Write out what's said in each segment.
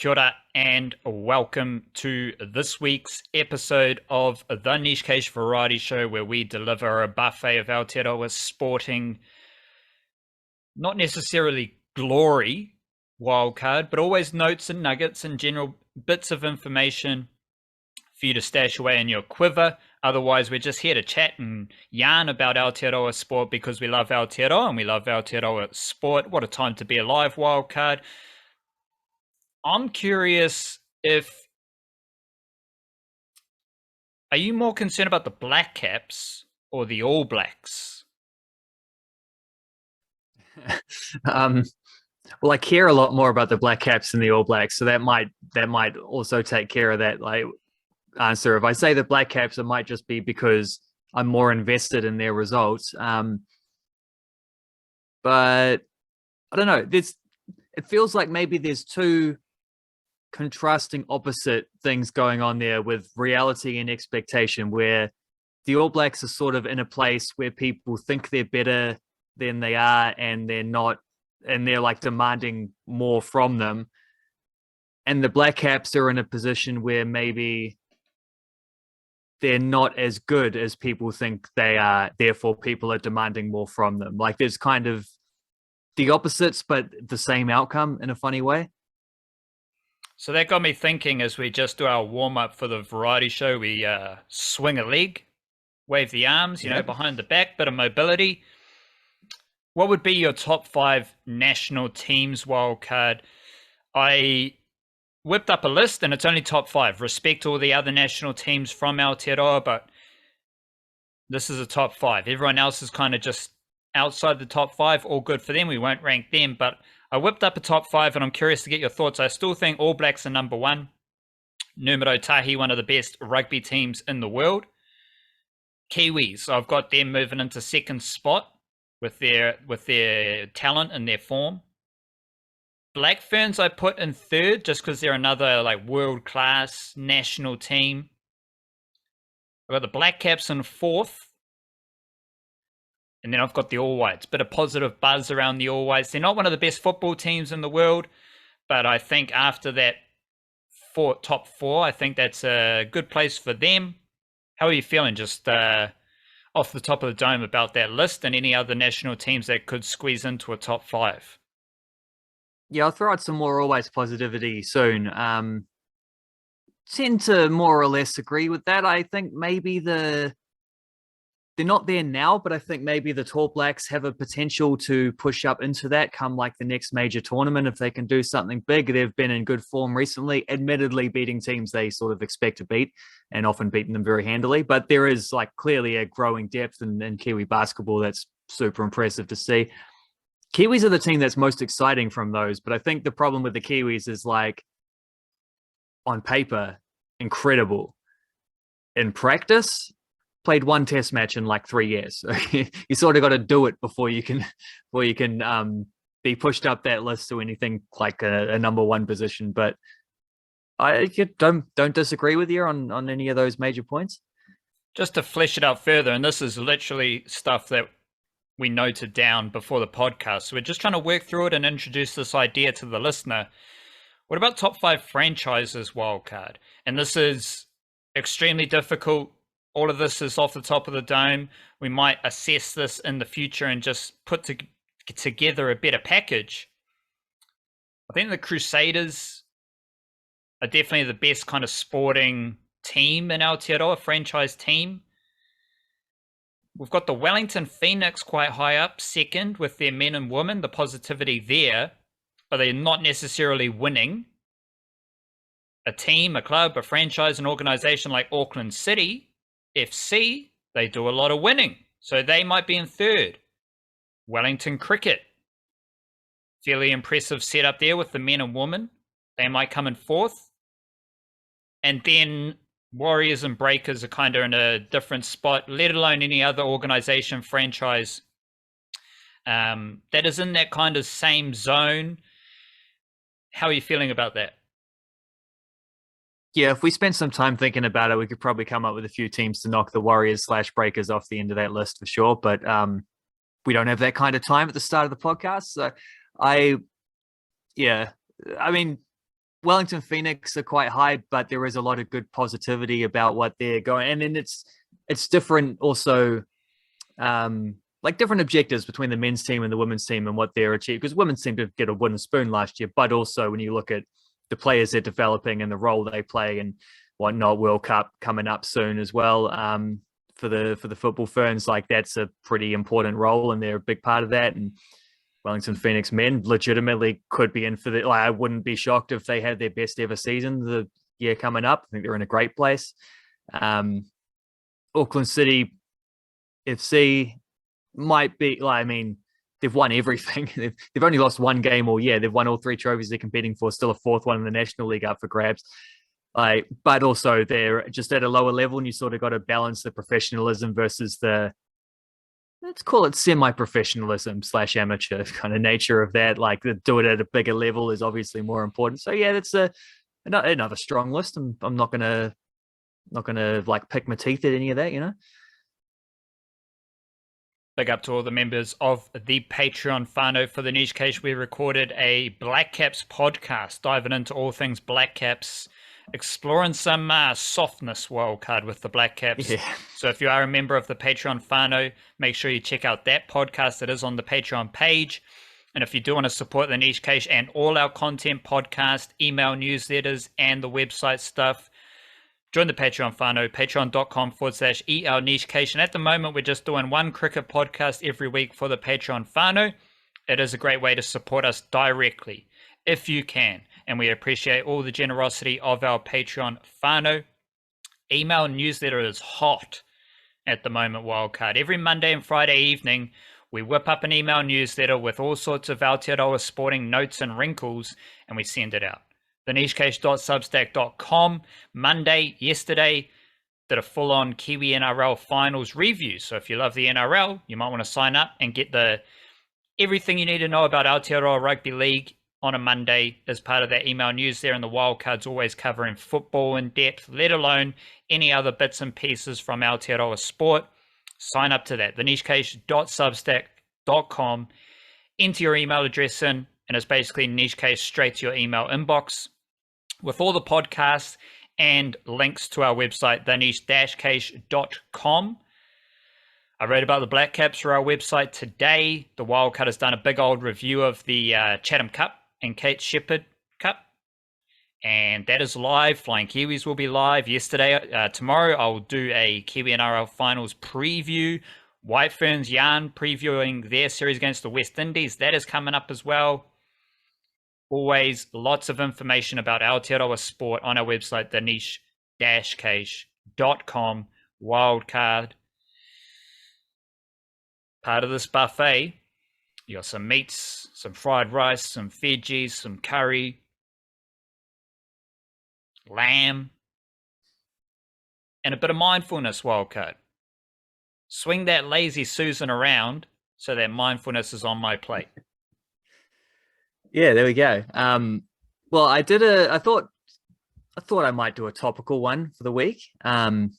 Kia ora and welcome to this week's episode of the Niche Cage Variety Show, where we deliver a buffet of Aotearoa sporting, not necessarily glory wildcard, but always notes and nuggets and general bits of information for you to stash away in your quiver. Otherwise, we're just here to chat and yarn about Aotearoa sport because we love Aotearoa and we love Aotearoa sport. What a time to be alive, wildcard. I'm curious are you more concerned about the Blackcaps or the All Blacks? Well, I care a lot more about the Blackcaps than the All Blacks, so that might also take care of that answer. If I say the Blackcaps, it might just be because I'm more invested in their results. But I don't know. It feels like maybe there's two contrasting opposite things going on there with reality and expectation, where the All Blacks are sort of in a place where people think they're better than they are, and they're not, and they're like demanding more from them. And the Blackcaps are in a position where maybe they're not as good as people think they are, therefore people are demanding more from them. Like there's kind of the opposites, but the same outcome in a funny way. So that got me thinking as we just do our warm-up for the variety show. We swing a leg, wave the arms, behind the back, bit of mobility. What would be your top 5 national teams wildcard? I whipped up a list and it's only top 5. Respect all the other national teams from Aotearoa, but this is a top 5. Everyone else is kind of just outside the top 5. All good for them. We won't rank them, but I whipped up a top 5 and I'm curious to get your thoughts. I still think All Blacks are number 1. Numero Tahi, one of the best rugby teams in the world. Kiwis, I've got them moving into second spot with their talent and their form. Black Ferns I put in third just because they're another world-class national team. I've got the Blackcaps in fourth. And then I've got the All Whites. Bit of positive buzz around the All Whites. They're not one of the best football teams in the world, but I think after that top 4, I think that's a good place for them. How are you feeling just off the top of the dome about that list and any other national teams that could squeeze into a top 5? Yeah, I'll throw out some more All Whites positivity soon. Tend to more or less agree with that. I think maybe they're not there now, but I think maybe the Tall Blacks have a potential to push up into that come the next major tournament if they can do something big. They've been in good form recently, admittedly beating teams they sort of expect to beat and often beating them very handily. But there is clearly a growing depth in Kiwi basketball that's super impressive to see. Kiwis are the team that's most exciting from those, but I think the problem with the Kiwis is on paper, incredible. In practice, played one test match in 3 years. You sort of got to do it before you can be pushed up that list to anything like a number 1 position. But I don't disagree with you on any of those major points. Just to flesh it out further, and this is literally stuff that we noted down before the podcast. So we're just trying to work through it and introduce this idea to the listener. What about top 5 franchises wildcard? And this is extremely difficult. All of this is off the top of the dome. We might assess this in the future and just put together a better package. I think the Crusaders are definitely the best kind of sporting team in Aotearoa, franchise team. We've got the Wellington Phoenix quite high up, second with their men and women, the positivity there, but they're not necessarily winning. A team, a club, a franchise, an organization like Auckland City FC, they do a lot of winning, so they might be in third. Wellington Cricket, fairly impressive setup there with the men and women. They might come in fourth. And then Warriors and Breakers are kind of in a different spot, let alone any other organization, franchise that is in that kind of same zone. How are you feeling about that? Yeah, if we spend some time thinking about it, we could probably come up with a few teams to knock the Warriors/Breakers off the end of that list for sure. But we don't have that kind of time at the start of the podcast. So I mean, Wellington Phoenix are quite high, but there is a lot of good positivity about what they're going. And then it's different also, like different objectives between the men's team and the women's team and what they're achieving. Because women's team did get a wooden spoon last year, but also when you look at the players they're developing and the role they play and whatnot, World Cup coming up soon as well. For the football ferns, like that's a pretty important role, and they're a big part of that. And Wellington Phoenix men legitimately could be in for the. Like, I wouldn't be shocked if they had their best ever season the year coming up. I think they're in a great place. Auckland City FC might be like, I mean, they've won everything. They've only lost one game all year. They've won all 3 trophies they're competing for. Still a 4th one in the National League up for grabs. Like, but also they're just at a lower level, and you sort of got to balance the professionalism versus the, let's call it semi-professionalism / amateur kind of nature of that. Like, the do it at a bigger level is obviously more important. So yeah, that's another strong list. I'm not gonna like pick my teeth at any of that, you know. Big up to all the members of the Patreon whānau. For the Niche Case, we recorded a Blackcaps podcast, diving into all things Blackcaps, exploring some softness wildcard with the Blackcaps. Yeah. So if you are a member of the Patreon whānau, make sure you check out that podcast. It is on the Patreon page. And if you do want to support the Niche Case and all our content, podcast, email newsletters, and the website stuff, join the Patreon whānau, patreon.com/EL Niche Case. And at the moment, we're just doing one cricket podcast every week for the Patreon whānau. It is a great way to support us directly, if you can. And we appreciate all the generosity of our Patreon whānau. Email newsletter is hot at the moment, Wildcard. Every Monday and Friday evening, we whip up an email newsletter with all sorts of Aotearoa sporting notes and wrinkles, and we send it out. TheNicheCase.substack.com. Monday, yesterday, did a full-on Kiwi-NRL finals review. So if you love the NRL, you might want to sign up and get everything you need to know about Aotearoa Rugby League on a Monday as part of that email news there. And the Wildcards always covering football in depth, let alone any other bits and pieces from Aotearoa sport. Sign up to that. TheNicheCase.substack.com. Enter your email address in, and it's basically Niche Case straight to your email inbox with all the podcasts and links to our website, theniche-case.com. I wrote about the Blackcaps for our website today. The Wildcard has done a big old review of the Chatham Cup and Kate Sheppard Cup, and that is live. Flying Kiwis will be live yesterday. Tomorrow I'll do a Kiwi-NRL finals preview. White Ferns Yarn previewing their series against the West Indies. That is coming up as well. Always lots of information about Aotearoa sport on our website, theniche-case.com. Wildcard. Part of this buffet, you got some meats, some fried rice, some veggies, some curry, lamb, and a bit of mindfulness, Wildcard. Swing that lazy Susan around so that mindfulness is on my plate. Yeah, there we go. Well, I thought I might do a topical one for the week. And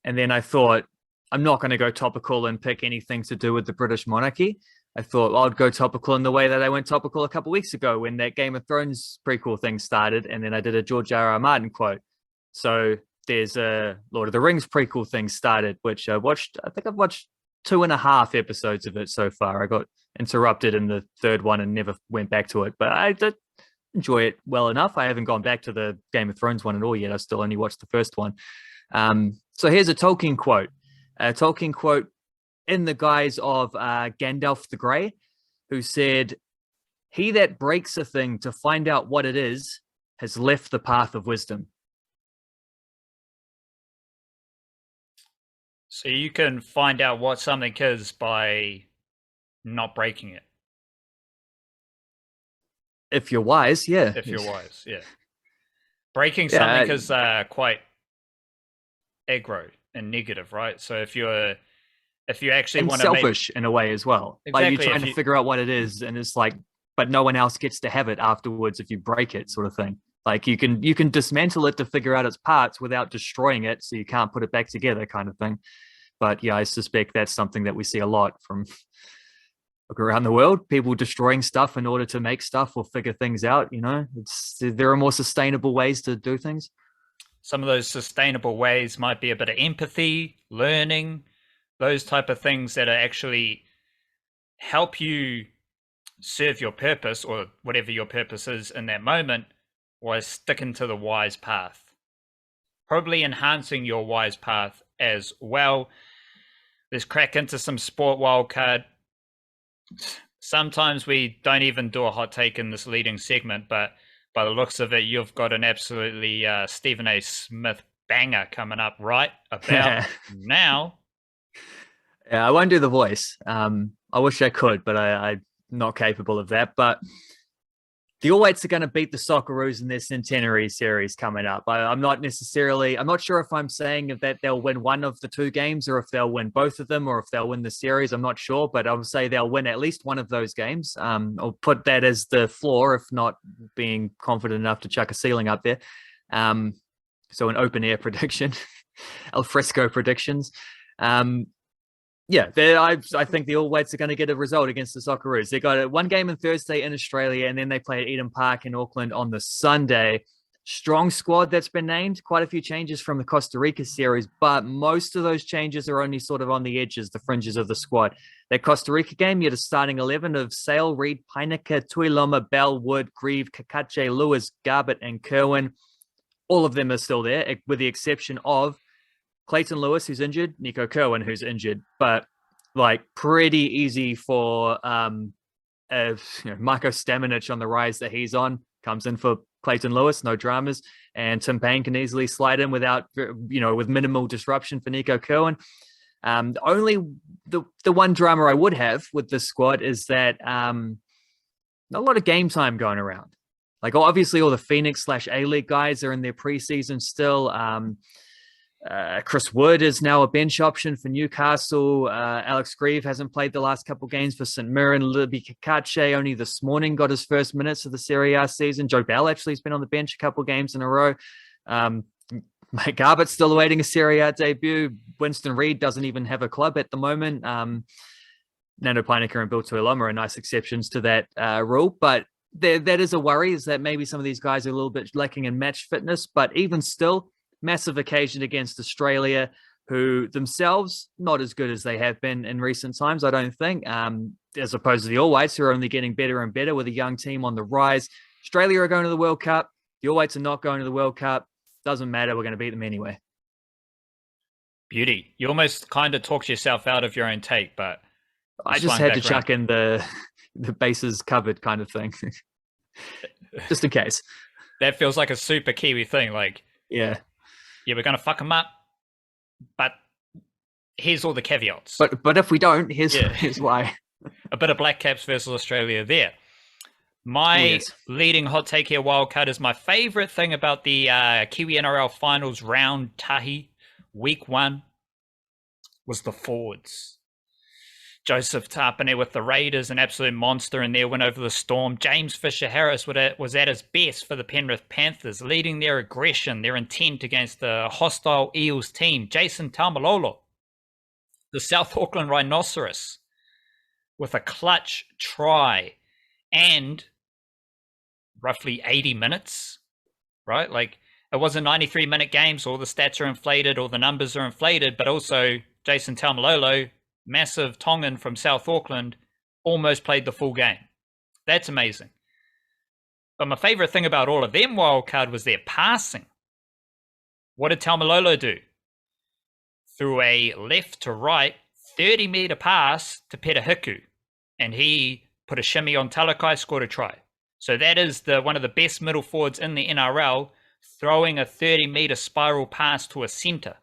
then I thought I'm not going to go topical and pick anything to do with the British monarchy. I thought I'd go topical in the way that I went topical a couple of weeks ago when that Game of Thrones prequel thing started, and then I did a George R.R. Martin quote. So there's a Lord of the Rings prequel thing started, which I watched. I think I've watched 2.5 episodes of it so far. I got interrupted in the 3rd one and never went back to it, but I did enjoy it well enough. I haven't gone back to the Game of Thrones one at all yet. I still only watched the first one. So here's a Tolkien quote. A Tolkien quote in the guise of Gandalf the Grey, who said, "He that breaks a thing to find out what it is has left the path of wisdom." So you can find out what something is by not breaking it. If you're wise, yeah. If you're wise, yeah. Breaking something is quite aggro and negative, right? So if you actually want to selfish in a way as well. Exactly, like you're trying to figure out what it is, and it's like, but no one else gets to have it afterwards if you break it, sort of thing. Like you can dismantle it to figure out its parts without destroying it, so you can't put it back together, kind of thing. But yeah, I suspect that's something that we see a lot from look around the world, people destroying stuff in order to make stuff or figure things out. There are more sustainable ways to do things. Some of those sustainable ways might be a bit of empathy, learning, those type of things that are actually help you serve your purpose or whatever your purpose is in that moment, while sticking to the wise path. Probably enhancing your wise path as well. Let's crack into some sport wildcard. Sometimes we don't even do a hot take in this leading segment, but by the looks of it, you've got an absolutely Stephen A. Smith banger coming up right about now. Yeah, I won't do the voice. I wish I could, but I'm not capable of that. But the All Whites are going to beat the Socceroos in their centenary series coming up. I'm not sure if I'm saying that they'll win one of the two games or if they'll win both of them or if they'll win the series. I'm not sure, but I'll say they'll win at least one of those games. I'll put that as the floor, if not being confident enough to chuck a ceiling up there. So an open air prediction, al fresco predictions. I think the All Whites are going to get a result against the Socceroos. They got one game on Thursday in Australia, and then they play at Eden Park in Auckland on the Sunday. Strong squad that's been named. Quite a few changes from the Costa Rica series, but most of those changes are only sort of on the edges, the fringes of the squad. That Costa Rica game, you had a starting 11 of Sale, Reid, Painaka, Tuiloma, Bell, Wood, Grieve, Kakache, Lewis, Garbutt, and Kerwin. All of them are still there, with the exception of Clayton Lewis, who's injured, Nico Kerwin, who's injured, but pretty easy for Marko Stamenic on the rise that he's on, comes in for Clayton Lewis, no dramas, and Tim Payne can easily slide in with minimal disruption for Nico Kerwin. Only the one drama I would have with this squad is that not a lot of game time going around. Obviously all the Phoenix/A-League guys are in their preseason still. Chris Wood is now a bench option for Newcastle. Alex Grieve hasn't played the last couple games for St Mirren. Libby Kakache only this morning got his first minutes of the Serie A season. Joe Bell actually has been on the bench a couple games in a row. Mike Garbutt's still awaiting a Serie A debut. Winston Reid doesn't even have a club at the moment. Nando Painaka and Bill Tuiloma are nice exceptions to that rule, but that is a worry, is that maybe some of these guys are a little bit lacking in match fitness, but even still, massive occasion against Australia, who themselves not as good as they have been in recent times, I don't think, as opposed to the All Whites, who are only getting better and better with a young team on the rise. Australia are going to the World Cup. The All Whites are not going to the World Cup. Doesn't matter. We're going to beat them anyway. Beauty. You almost kind of talked yourself out of your own take, but I just had to chuck in the bases covered kind of thing, just in case. That feels like a super Kiwi thing. Yeah, we're going to fuck them up, but here's all the caveats. But if we don't, here's why. A bit of Blackcaps versus Australia there. My leading hot take here, wildcard, is my favorite thing about the Kiwi-NRL finals round tahi, week 1, was the forwards. Joseph Tapine with the Raiders, an absolute monster in their win over the Storm. James Fisher-Harris was at his best for the Penrith Panthers, leading their aggression, their intent against the hostile Eels team. Jason Taumalolo, the South Auckland Rhinoceros, with a clutch try and roughly 80 minutes, right? It wasn't 93-minute games, all the stats are inflated, all the numbers are inflated, but also Jason Taumalolo, massive Tongan from South Auckland, almost played the full game. That's amazing. But my favorite thing about all of them, wildcard, was their passing. What did Taumalolo do? Through a left to right 30-meter pass to Peta Hiku, and he put a shimmy on Talakai, scored a try. So that is one of the best middle forwards in the NRL, throwing a 30-meter spiral pass to a centre.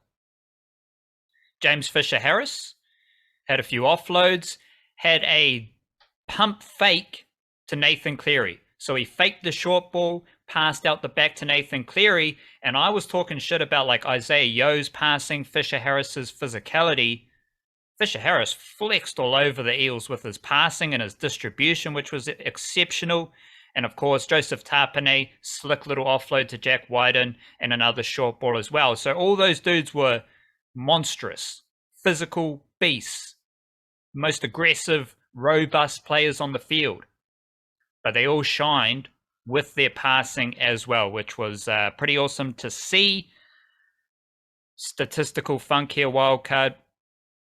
James Fisher-Harris had a few offloads, had a pump fake to Nathan Cleary. So he faked the short ball, passed out the back to Nathan Cleary, and I was talking shit about Isaiah Yo's passing, Fisher-Harris's physicality. Fisher-Harris flexed all over the Eels with his passing and his distribution, which was exceptional. And of course, Joseph Tapine, slick little offload to Jack Wyden, and another short ball as well. So all those dudes were monstrous, physical beasts, most aggressive robust players on the field, but they all shined with their passing as well, which was pretty awesome to see. Statistical funk here, wildcard.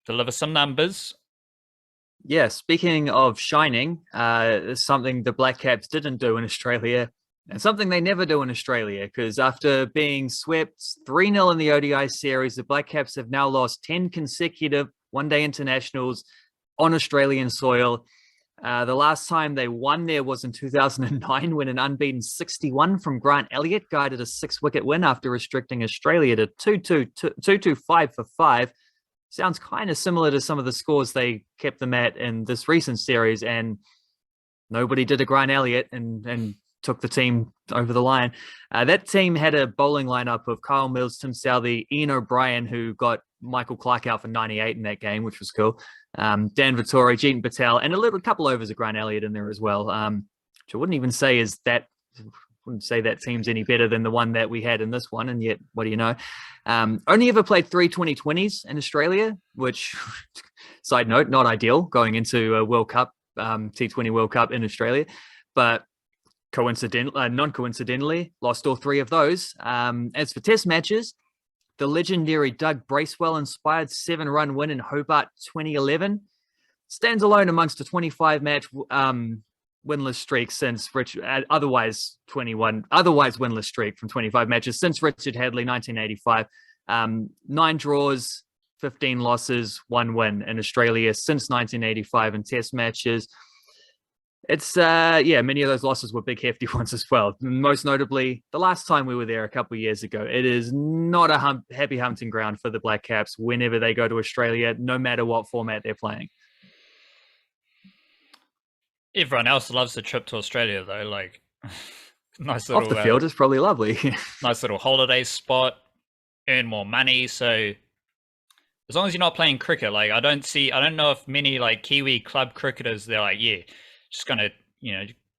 Deliver some numbers. Yeah, speaking of shining, something the Blackcaps didn't do in Australia, and something they never do in Australia, because after being swept 3-0 in the ODI series, the Blackcaps have now lost 10 consecutive one-day internationals on Australian soil. The last time they won there was in 2009 when an unbeaten 61 from Grant Elliott guided a 6-wicket win after restricting Australia to 2-2-5 for 5. Sounds kind of similar to some of the scores they kept them at in this recent series, and nobody did a Grant Elliott and took the team over the line. That team had a bowling lineup of Kyle Mills, Tim Southey, Ian O'Brien, who got Michael Clark out for 98 in that game, which was cool. Dan Vittori, Jeetan Patel, and a couple overs of Grant Elliott in there as well. Which I wouldn't even say wouldn't say that team's any better than the one that we had in this one, and yet, what do you know? Only ever played 3 2020s in Australia, which, side note, not ideal going into a World Cup, T20 World Cup in Australia, but non-coincidentally, lost all 3 of those. As for test matches, the legendary Doug Bracewell-inspired 7-run win in Hobart 2011 stands alone amongst a 25-match winless streak since otherwise winless streak from 25 matches since Richard Hadley 1985. 9 draws, 15 losses, 1 win in Australia since 1985 in test matches. It's many of those losses were big hefty ones as well. Most notably, the last time we were there a couple of years ago. It is not a happy hunting ground for the Blackcaps whenever they go to Australia, no matter what format they're playing. Everyone else loves the trip to Australia, though. Like, nice little off the field is probably lovely. Nice little holiday spot, earn more money. So, as long as you're not playing cricket, like I don't know if many like Kiwi club cricketers, they're like, yeah, just gonna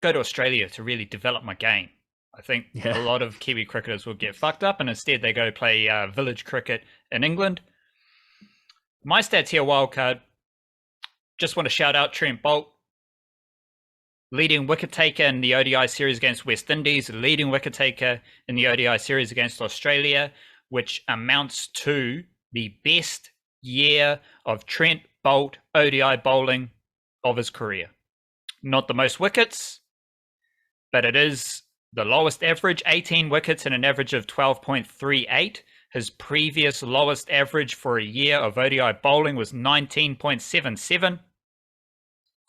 go to Australia to really develop my game. I think a lot of Kiwi cricketers will get fucked up, and instead they go play village cricket in England. My stats here, wildcard. Just want to shout out Trent Boult, leading wicket taker in the ODI series against West Indies, leading wicket taker in the ODI series against Australia, which amounts to the best year of Trent Boult ODI bowling of his career. Not the most wickets, but it is the lowest average, 18 wickets and an average of 12.38. His previous lowest average for a year of ODI bowling was 19.77.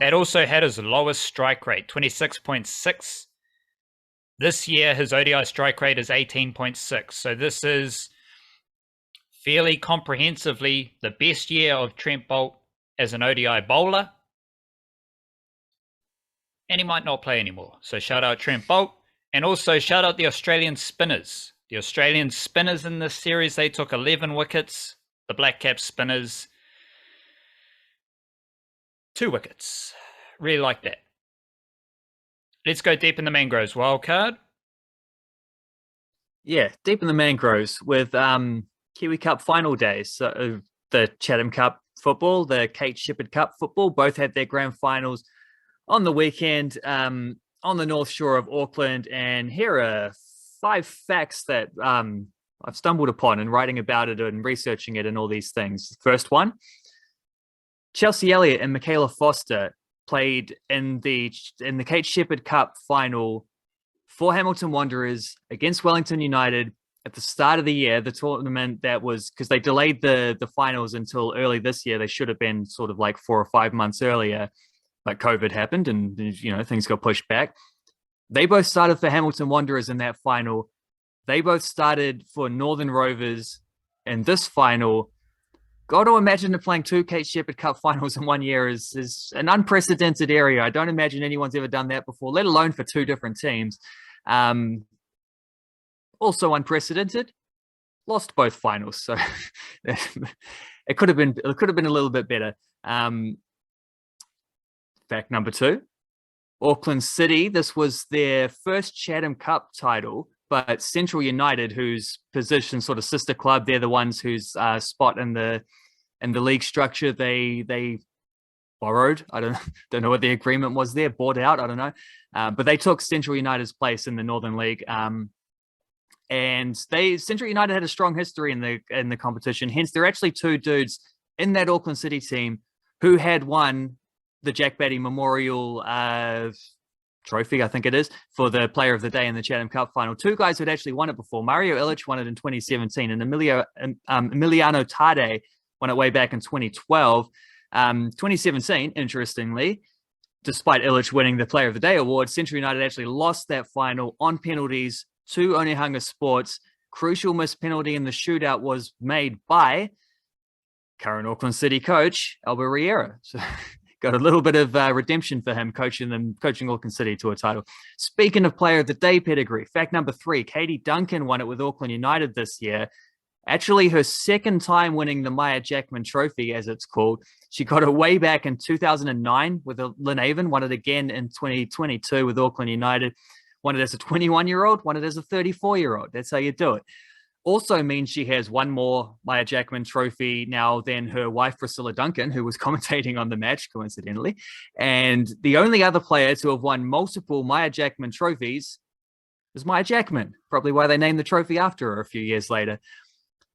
That also had his lowest strike rate, 26.6. This year, his ODI strike rate is 18.6. So this is fairly comprehensively the best year of Trent Boult as an ODI bowler. And he might not play anymore. So shout out Trent Boult. And also shout out the Australian spinners. The Australian spinners in this series, they took 11 wickets. The Blackcaps spinners, 2 wickets. Really like that. Let's go deep in the mangroves, wildcard. Yeah, deep in the mangroves with Kiwi Cup final days. So the Chatham Cup football, the Kate Sheppard Cup football, both had their grand finals on the weekend on the North Shore of Auckland. And here are 5 facts that I've stumbled upon in writing about it and researching it and all these things. First one, Chelsea Elliott and Michaela Foster played in the Kate Sheppard Cup final for Hamilton Wanderers against Wellington United at the start of the year. The tournament that was, because they delayed the finals until early this year. They should have been sort of like 4 or 5 months earlier, but COVID happened and things got pushed back. They both started for Hamilton Wanderers in that final. They both started for Northern Rovers in this final. Got to imagine that playing 2 Kate Sheppard Cup finals in 1 year is an unprecedented area. I don't imagine anyone's ever done that before, let alone for 2 different teams. Also unprecedented. Lost both finals, so it could have been a little bit better. Fact number 2, Auckland City. This was their first Chatham Cup title, but Central United, whose position sort of sister club, they're the ones whose spot in the league structure. They borrowed. I don't know what the agreement was there, bought out. I don't know. But they took Central United's place in the Northern League. And Central United had a strong history in the competition. Hence, there are actually two dudes in that Auckland City team who had won the Jack Batty Memorial trophy, I think it is, for the Player of the Day in the Chatham Cup final. Two guys who had actually won it before. Mario Illich won it in 2017, and Emiliano Tade won it way back in 2012. 2017, interestingly, despite Illich winning the Player of the Day award, Central United actually lost that final on penalties to Onehunga Sports. Crucial missed penalty in the shootout was made by current Auckland City coach Albert Riera. So got a little bit of redemption for him coaching Auckland City to a title. Speaking of Player of the Day pedigree, fact number 3, Katie Duncan won it with Auckland United this year. Actually, her second time winning the Maya Jackman Trophy, as it's called. She got it way back in 2009 with Lynn Avon, won it again in 2022 with Auckland United. Won it as a 21-year-old, won it as a 34-year-old. That's how you do it. Also means she has one more Maya Jackman Trophy now than her wife, Priscilla Duncan, who was commentating on the match, coincidentally. And the only other player to have won multiple Maya Jackman trophies is Maya Jackman, probably why they named the trophy after her a few years later.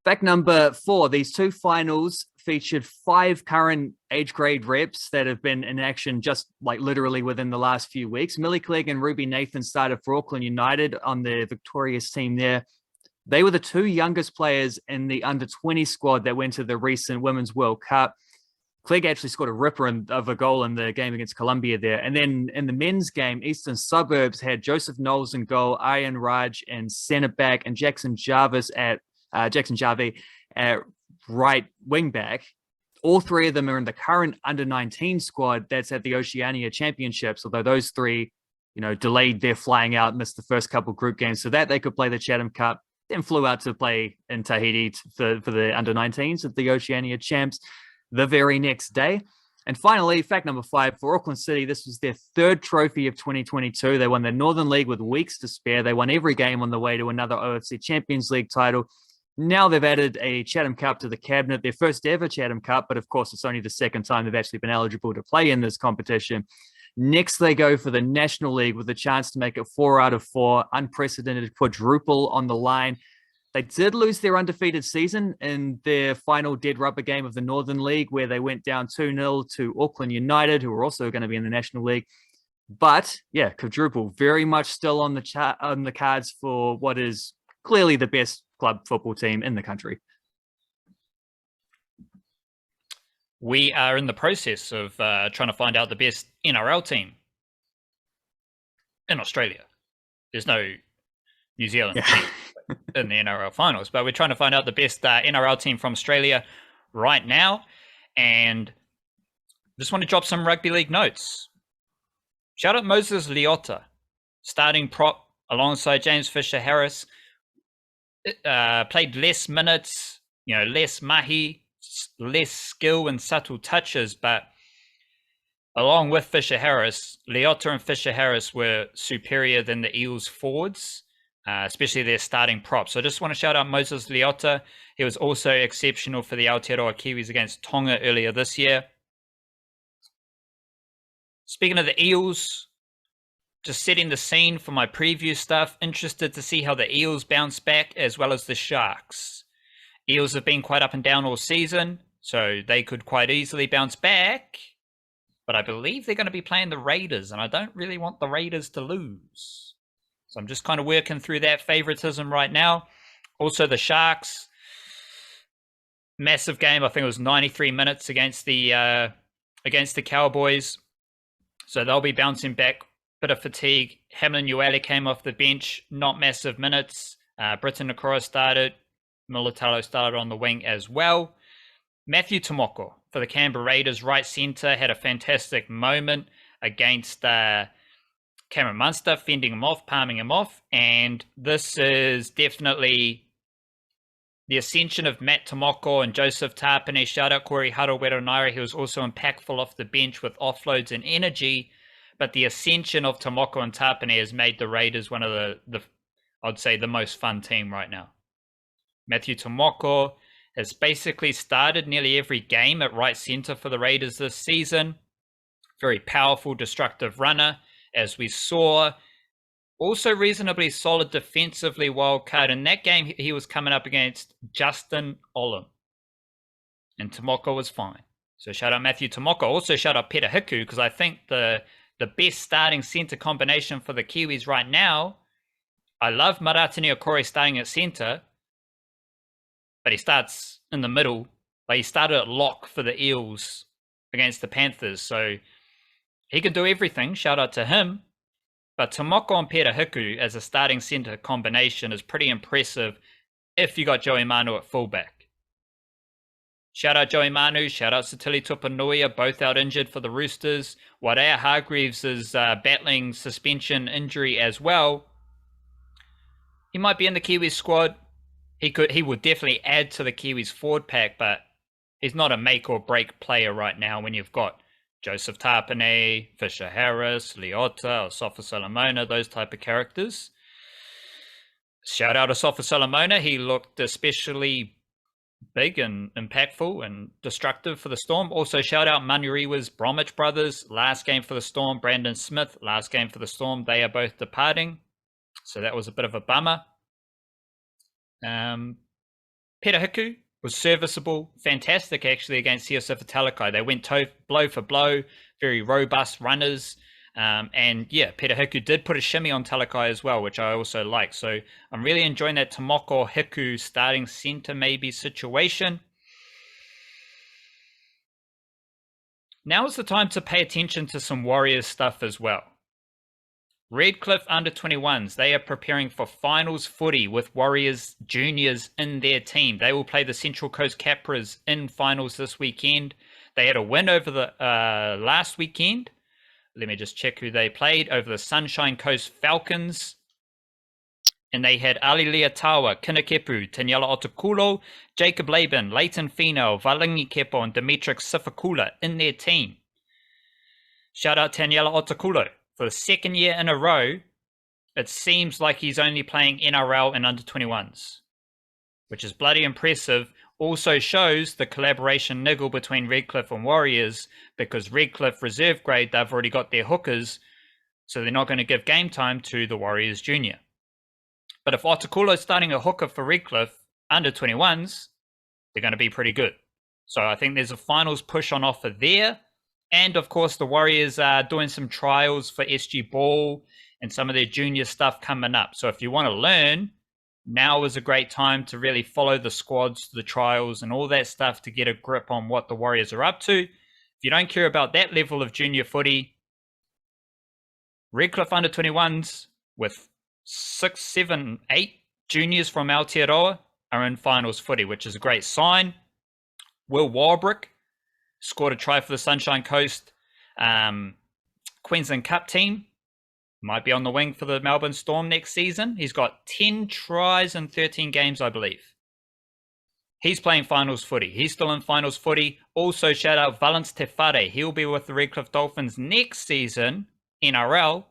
Fact number 4, these two finals featured 5 current age grade reps that have been in action just like literally within the last few weeks. Millie Clegg and Ruby Nathan started for Auckland United on the victorious team there. They were the 2 youngest players in the under-20 squad that went to the recent Women's World Cup. Clegg actually scored a ripper of a goal in the game against Colombia there. And then in the men's game, Eastern Suburbs had Joseph Knowles in goal, Aryan Raj and centre back, and Jackson Jarvis at right wing back. All 3 of them are in the current under-19 squad that's at the Oceania Championships, although those 3, delayed their flying out, missed the first couple group games so that they could play the Chatham Cup, then flew out to play in Tahiti for the under-19s at the Oceania Champs the very next day. And finally, fact number 5, for Auckland City, this was their 3rd trophy of 2022. They won the Northern League with weeks to spare. They won every game on the way to another OFC Champions League title. Now they've added a Chatham Cup to the cabinet, their first ever Chatham Cup, but of course it's only the second time they've actually been eligible to play in this competition. Next, they go for the National League with a chance to make it 4 out of 4, unprecedented quadruple on the line. They did lose their undefeated season in their final dead rubber game of the Northern League, where they went down 2-0 to Auckland United, who are also going to be in the National League. But yeah, quadruple very much still on the cards for what is clearly the best club football team in the country. We are in the process of trying to find out the best NRL team in Australia. There's no New Zealand team in the NRL finals, but we're trying to find out the best NRL team from Australia right now. And just want to drop some rugby league notes. Shout out Moses Leota, starting prop alongside James Fisher-Harris. Played less minutes, less mahi, less skill and subtle touches, but along with Fisher-Harris, Leota and Fisher-Harris were superior than the Eels forwards, especially their starting prop. So I just want to shout out Moses Leota. He was also exceptional for the Aotearoa Kiwis against Tonga earlier this year. Speaking of the Eels, just setting the scene for my preview stuff, interested to see how the Eels bounce back as well as the Sharks. Eels have been quite up and down all season, so they could quite easily bounce back. But I believe they're going to be playing the Raiders, and I don't really want the Raiders to lose. So I'm just kind of working through that favoritism right now. Also, the Sharks, massive game. I think it was 93 minutes against the Cowboys. So they'll be bouncing back. Bit of fatigue. Hamlin Uele came off the bench, not massive minutes. Britton Nakora started. Mulatalo started on the wing as well. Matthew Timoko for the Canberra Raiders, right centre, had a fantastic moment against Cameron Munster, fending him off, palming him off. And this is definitely the ascension of Matt Timoko and Joseph Tapine. Shout out Corey Harawira-Nairi. He was also impactful off the bench with offloads and energy. But the ascension of Timoko and Tapine has made the Raiders one of the I'd say, the most fun team right now. Matthew Timoko has basically started nearly every game at right centre for the Raiders this season. Very powerful, destructive runner, as we saw. Also reasonably solid defensively wild card. In that game, he was coming up against Justin Olam. And Timoko was fine. So shout out Matthew Timoko. Also shout out Peta Hiku, because I think the best starting centre combination for the Kiwis right now, I love Maratini Okore starting at centre, but he starts in the middle. But he started at lock for the Eels against the Panthers. So he can do everything. Shout out to him. But Timoko and Peta Hiku as a starting centre combination is pretty impressive if you got Joey Manu at fullback. Shout out Joey Manu, shout out Satili Tupanuia, both out injured for the Roosters. Wadea Hargreaves is battling suspension injury as well. He might be in the Kiwis squad. He would definitely add to the Kiwis forward pack, but he's not a make or break player right now when you've got Joseph Tapine, Fisher Harris, Leota, Asafa Solomona, those type of characters. Shout out Asafa Solomona. He looked especially big and impactful and destructive for the Storm. Also shout out Manurewa's Bromwich brothers. Last game for the Storm. Brandon Smith, last game for the Storm. They are both departing. So that was a bit of a bummer. Peta Hiku was serviceable. Fantastic, actually, against CSF Talakai. They went blow for blow. Very robust runners. And yeah, Peta Hiku did put a shimmy on Talakai as well, which I also like. So I'm really enjoying that Timoko Hiku starting centre maybe situation. Now is the time to pay attention to some Warriors stuff as well. Redcliffe under 21s, they are preparing for finals footy with Warriors juniors in their team. They will play the Central Coast Capras in finals this weekend. They had a win over the last weekend. Let me just check who they played. Over the Sunshine Coast Falcons. And they had Ali Leatawa, Kinakepu, Taniela Otakulo, Jacob Laban, Leighton Finau, Valingi Kepo, and Dimitrik Sifakula in their team. Shout out Taniela Otakulo. For the second year in a row, it seems like he's only playing NRL and under 21s, which is bloody impressive. Also shows the collaboration niggle between Redcliffe and Warriors, because Redcliffe reserve grade, they've already got their hookers, so they're not going to give game time to the Warriors junior. But if Otakulo's starting a hooker for Redcliffe under 21s, they're going to be pretty good. So I think there's a finals push on offer there. And of course, the Warriors are doing some trials for SG Ball and some of their junior stuff coming up. So if you want to learn, now is a great time to really follow the squads, the trials, and all that stuff to get a grip on what the Warriors are up to. If you don't care about that level of junior footy, Redcliffe under 21s with 6, 7, 8 juniors from Aotearoa are in finals footy, which is a great sign. Will Warbrick scored a try for the Sunshine Coast Queensland Cup team. Might be on the wing for the Melbourne Storm next season. He's got 10 tries in 13 games, I believe. He's playing finals footy. He's still in finals footy. Also, shout out Valence Tefare. He'll be with the Redcliffe Dolphins next season, NRL,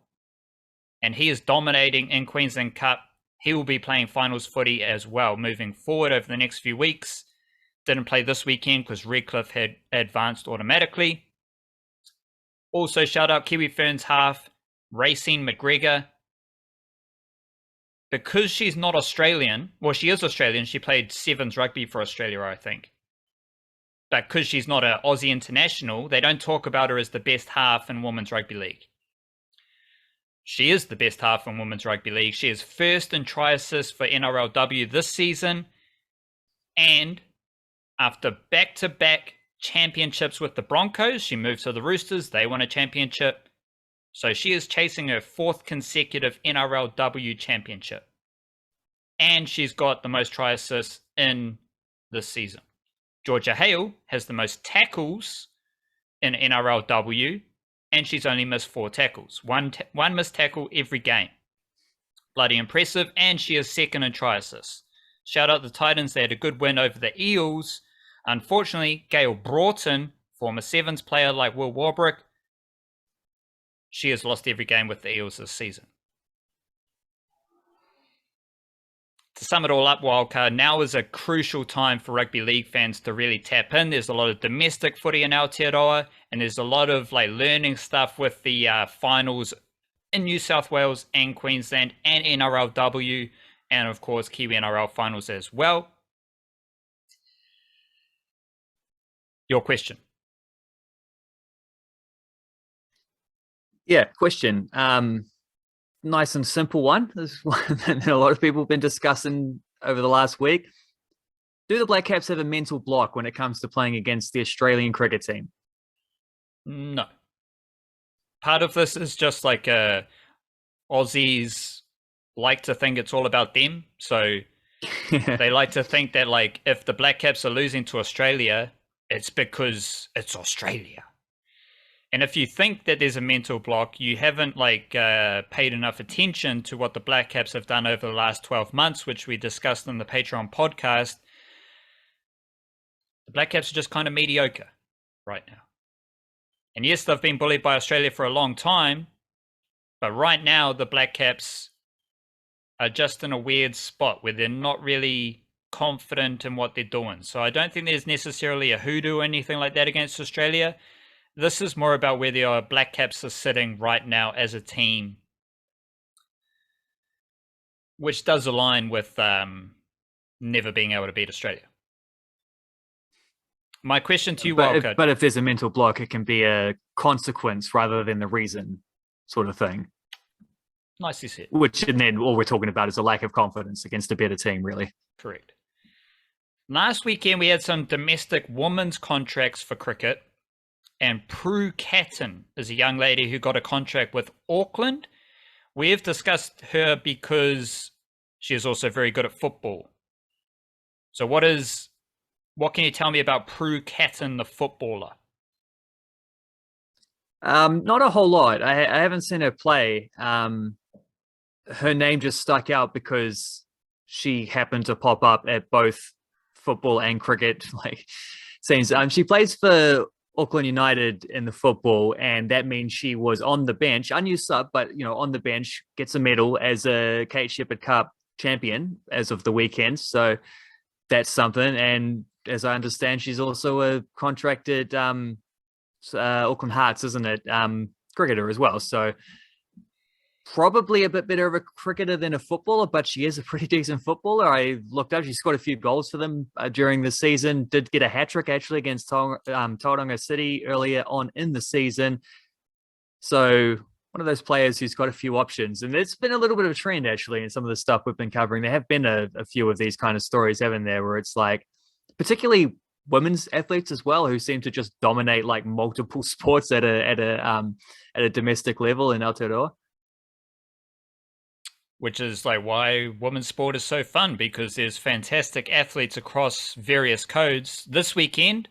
and he is dominating in Queensland Cup. He will be playing finals footy as well moving forward over the next few weeks. Didn't play this weekend because Redcliffe had advanced automatically. Also, shout out Kiwi Ferns half, Raecene McGregor. Because she's not Australian, well, she is Australian. She played sevens rugby for Australia, I think. But because she's not an Aussie international, they don't talk about her as the best half in Women's Rugby League. She is the best half in Women's Rugby League. She is first in try assist for NRLW this season. And after back-to-back championships with the Broncos, she moved to the Roosters. They won a championship. So she is chasing her 4th consecutive NRLW championship. And she's got the most try assists in this season. Georgia Hale has the most tackles in NRLW, and she's only missed 4 tackles. One missed tackle every game. Bloody impressive, and she is 2nd in try assists. Shout out the Titans. They had a good win over the Eels. Unfortunately, Gail Broughton, former Sevens player like Will Warbrick, she has lost every game with the Eels this season. to sum it all up, Wildcard, now is a crucial time for rugby league fans to really tap in. There's a lot of domestic footy in Aotearoa, and there's a lot of like learning stuff with the finals in New South Wales and Queensland and NRLW, and of course Kiwi-NRL finals as well. Your question. Yeah, question. Nice and simple one. This is one that a lot of people have been discussing over the last week. Do the Blackcaps have a mental block when it comes to playing against the Australian cricket team? No. Part of this is just like Aussies like to think it's all about them. So they like to think that like if the Blackcaps are losing to Australia, it's because it's Australia. And if you think that there's a mental block, you haven't like paid enough attention to what the Blackcaps have done over the last 12 months, which we discussed in the Patreon podcast. The Blackcaps are just kind of mediocre right now. And yes, they've been bullied by Australia for a long time, but right now the Blackcaps are just in a weird spot where they're not really confident in what they're doing. So I don't think there's necessarily a hoodoo or anything like that against Australia. This is more about where the Blackcaps are sitting right now as a team, which does align with never being able to beat Australia. My question to you, Wildcard. But if there's a mental block, it can be a consequence rather than the reason sort of thing. Nicely said. Which, and then all we're talking about is a lack of confidence against a better team, really. Correct. Last weekend, we had some domestic women's contracts for cricket. And Prue Catton is a young lady who got a contract with Auckland. We have discussed her because she is also very good at football. So what can you tell me about Prue Catton, the footballer? Not a whole lot. I haven't seen her play. Her name just stuck out because she happened to pop up at both football and cricket like scenes. She plays for Auckland United in the football, and that means she was on the bench, unused sub, but on the bench, gets a medal as a Kate Sheppard Cup champion as of the weekend. So that's something. And as I understand, she's also a contracted Auckland Hearts, isn't it? Cricketer as well. So probably a bit better of a cricketer than a footballer, but she is a pretty decent footballer. I looked up, she scored a few goals for them during the season, did get a hat-trick actually against Tauranga City earlier on in the season. So one of those players who's got a few options. And it's been a little bit of a trend actually in some of the stuff we've been covering. There have been a few of these kind of stories, haven't there, where it's like, particularly women's athletes as well, who seem to just dominate like multiple sports at a domestic level in Aotearoa. Which is like why women's sport is so fun, because there's fantastic athletes across various codes. This weekend,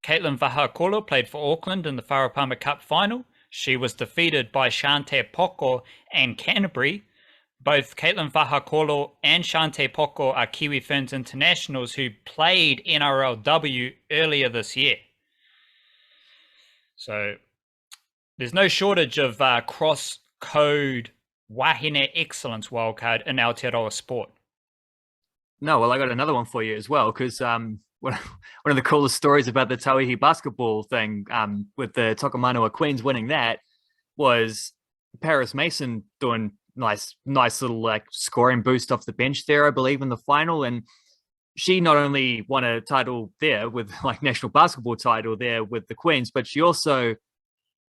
Katelyn Vaha'akolo played for Auckland in the Wharapama Cup final. She was defeated by Charntay Poko and Canterbury. Both Katelyn Vaha'akolo and Charntay Poko are Kiwi Ferns internationals who played NRLW earlier this year. So there's no shortage of cross-code wahine excellence, Wildcard, in Aotearoa sport. No, well, I got another one for you as well, because one of the coolest stories about the Tauihi basketball thing with the Tokomanua Queens winning that was Paris Mason doing nice little like scoring boost off the bench there, I believe, in the final. And she not only won a title there with like national basketball title there with the Queens, but she also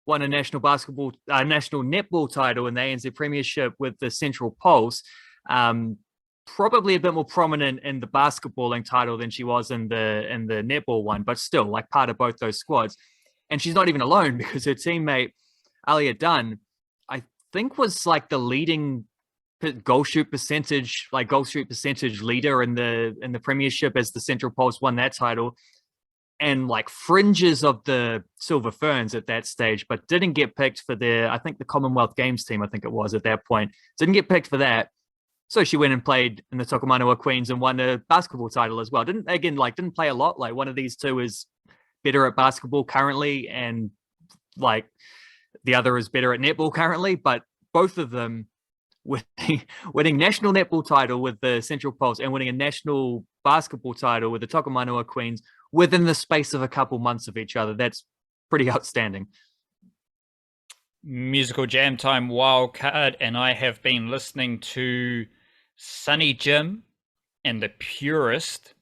won a national netball title in the ANZ Premiership with the Central Pulse. Probably a bit more prominent in the basketballing title than she was in the netball one, but still like part of both those squads. And she's not even alone, because her teammate Alia Dunn, I think, was like the leading goal shoot percentage leader in the Premiership as the Central Pulse won that title. And like fringes of the Silver Ferns at that stage, but didn't get picked for I think the Commonwealth Games team, I think it was at that point. Didn't get picked for that. So she went and played in the Tokomanua Queens and won a basketball title as well. Didn't play a lot. Like one of these two is better at basketball currently, and like the other is better at netball currently, but both of them winning national netball title with the Central Pulse and winning a national basketball title with the Tokomanoa Queens within the space of a couple months of each other. That's pretty outstanding. Musical Jam Time Wildcard, and I have been listening to Sunny Jim and The Purist.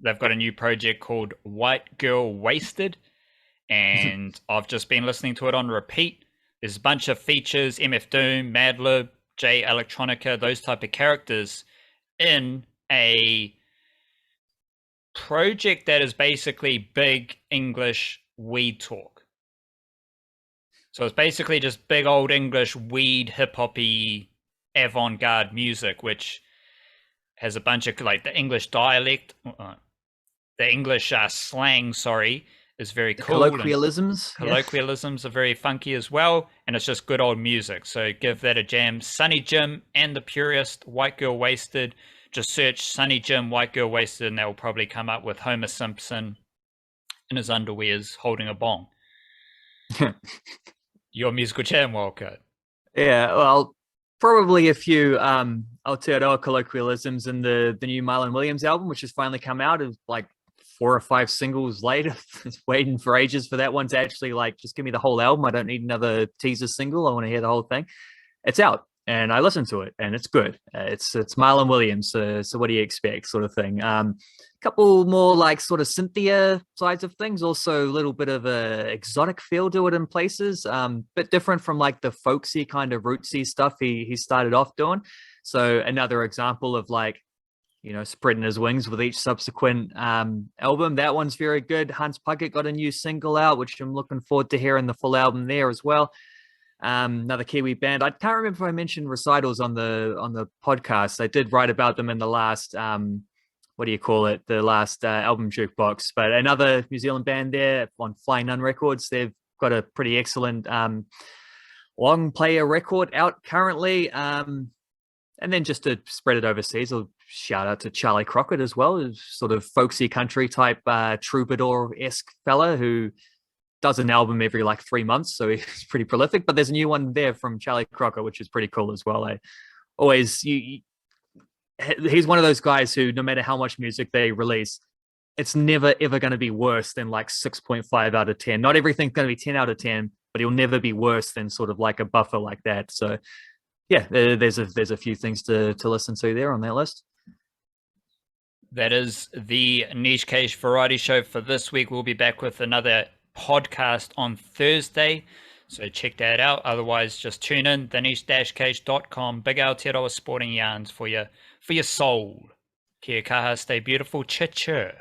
They've got a new project called White Girl Wasted, and I've just been listening to it on repeat. There's a bunch of features, MF Doom, Madlib, J Electronica, those type of characters in a project that is basically big English weed talk. So it's basically just big old English weed, hip-hoppy, avant-garde music, which has a bunch of, like, the English dialect, the English slang, is very cool. Colloquialisms. Colloquialisms are very funky as well, and it's just good old music. So give that a jam. Sunny Jim and The Purist, White Girl Wasted. Just search Sunny Jim, White Girl Wasted, and they'll probably come up with Homer Simpson in his underwears holding a bong. Your musical jam, Wildcard. Yeah, well, probably a few Aotearoa colloquialisms in the new Marlon Williams album, which has finally come out. It's like 4 or 5 singles later. It's waiting for ages for that one to actually, like, just give me the whole album. I don't need another teaser single. I want to hear the whole thing. It's out, and I listened to it, and it's good. It's Marlon Williams, so what do you expect, sort of thing. Couple more, like, sort of Cynthia sides of things, also a little bit of a exotic feel to it in places, bit different from, like, the folksy kind of rootsy stuff he started off doing. So another example of, like, you know, spreading his wings with each subsequent album. That one's very good. Hans Puckett got a new single out, which I'm looking forward to hearing the full album there as well. Another Kiwi band. I can't remember if I mentioned Recitals on the podcast. I did write about them in the last the last album jukebox. But another New Zealand band there on Flying Nun Records. They've got a pretty excellent long player record out currently. And then just to spread it overseas, I'll shout out to Charlie Crockett as well, sort of folksy country type troubadour-esque fella who does an album every like 3 months, so he's pretty prolific. But there's a new one there from Charlie Crockett, which is pretty cool as well. He's one of those guys who, no matter how much music they release, it's never ever going to be worse than like 6.5 out of 10. Not everything's going to be 10 out of 10, but he'll never be worse than sort of like a buffer like that. So yeah, there's a few things to listen to there on that list. That is the Niche Cage Variety Show for this week. We'll be back with another podcast on Thursday, so check that out. Otherwise, just tune in, theniche-cage.com. Big Aotearoa sporting yarns for your soul. Kia kaha, stay beautiful, cha-cha.